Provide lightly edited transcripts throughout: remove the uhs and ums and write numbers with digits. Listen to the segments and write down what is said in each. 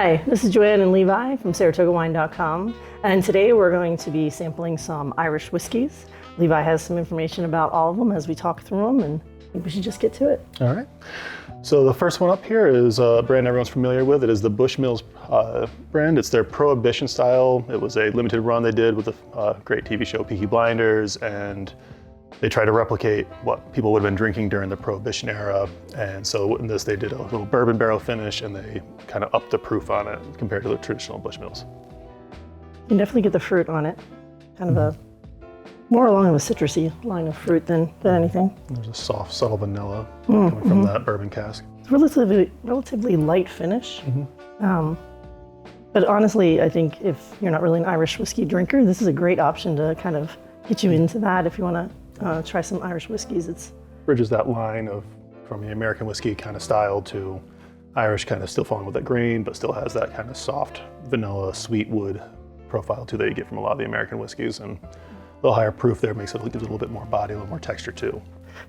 Hi, this is Joanne and Levi from SaratogaWine.com, and today we're going to be sampling some Irish whiskeys. Levi has some information about all of them as we talk through them, and I think we should just get to it. All right. So the first one up here is a brand everyone's familiar with. It is the Bushmills brand. It's their Prohibition style. It was a limited run they did with a great TV show, Peaky Blinders, and they try to replicate what people would have been drinking during the Prohibition era. And so in this, they did a little bourbon barrel finish, and they kind of upped the proof on it compared to the traditional Bushmills. You can definitely get the fruit on it. Kind of a more along the citrusy line of fruit than anything. There's a soft, subtle vanilla coming from that bourbon cask. It's relatively light finish. But honestly, I think if you're not really an Irish whiskey drinker, this is a great option to kind of get you into that if you want to try some Irish whiskeys. It's bridges that line of from the American whiskey kind of style to Irish, kind of still falling with that grain, but still has that kind of soft vanilla, sweet wood profile too that you get from a lot of the American whiskeys. And a little higher proof there makes it gives it a little bit more body, a little more texture too.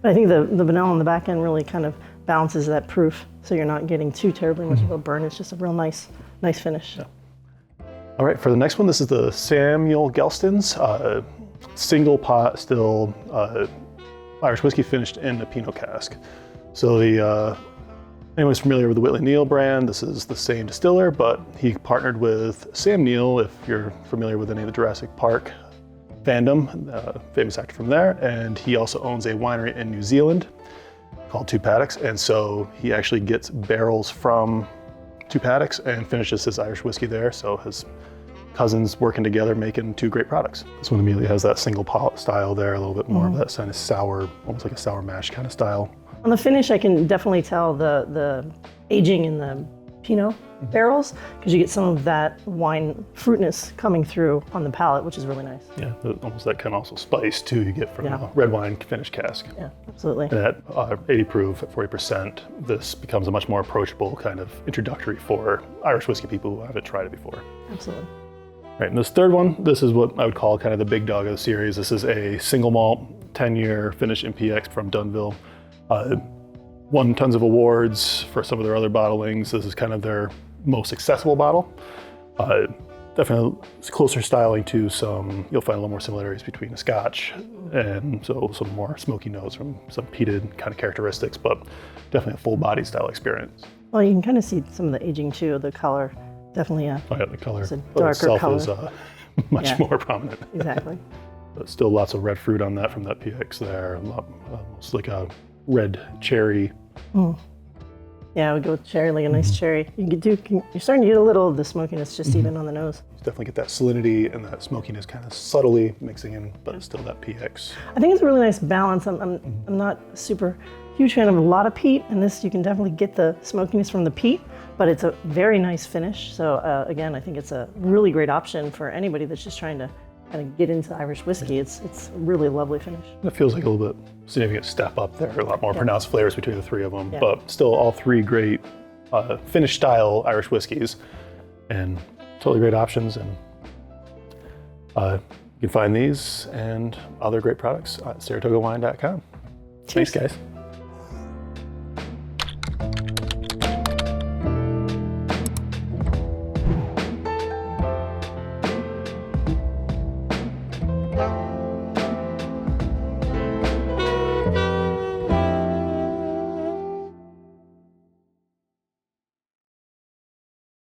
But I think the vanilla on the back end really kind of balances that proof, so you're not getting too terribly much of a burn. It's just a real nice finish. Yeah. All right, for the next one, this is the Samuel Gelston's single pot still Irish whiskey finished in a Pinot cask. So anyone's familiar with the Whitley Neal brand, this is the same distiller, but he partnered with Sam Neill, if you're familiar with any of the Jurassic Park fandom, famous actor from there, and he also owns a winery in New Zealand called Two Paddocks, and so he actually gets barrels from Two Paddocks and finishes his Irish whiskey there, so his cousins working together making two great products. This one immediately has that single pot style there, a little bit more of that kind of sour, almost like a sour mash kind of style. On the finish, I can definitely tell the aging in the Pinot barrels, because you get some of that wine fruitness coming through on the palate, which is really nice. Yeah, almost that kind of also spice too you get from a red wine finished cask. Yeah, absolutely. And at 80 proof at 40%, this becomes a much more approachable kind of introductory for Irish whiskey people who haven't tried it before. Absolutely. Right, and this third one, this is what I would call kind of the big dog of the series. This is a single malt, 10-year finish in PX from Dunville. Won tons of awards for some of their other bottlings. This is kind of their most accessible bottle. Definitely closer styling to some, you'll find a little more similarities between a Scotch, and so some more smoky notes from some peated kind of characteristics, but definitely a full body style experience. Well, you can kind of see some of the aging too, the color. Definitely the color it's a darker color. Is much more prominent. Exactly. But still lots of red fruit on that from that PX there. Almost like a red cherry. Yeah, I would go with cherry, like a nice cherry. You're starting to get a little of the smokiness just even on the nose. Definitely get that salinity and that smokiness kind of subtly mixing in, but still that PX. I think it's a really nice balance. I'm not a super huge fan of a lot of peat, and this you can definitely get the smokiness from the peat, but it's a very nice finish. So again, I think it's a really great option for anybody that's just trying to kind of get into Irish whiskey. It's a really lovely finish. It feels like a little bit significant step up there, a lot more pronounced flavors between the three of them, but still all three great Finnish style Irish whiskeys and totally great options. And you can find these and other great products at SaratogaWine.com. Thanks, guys.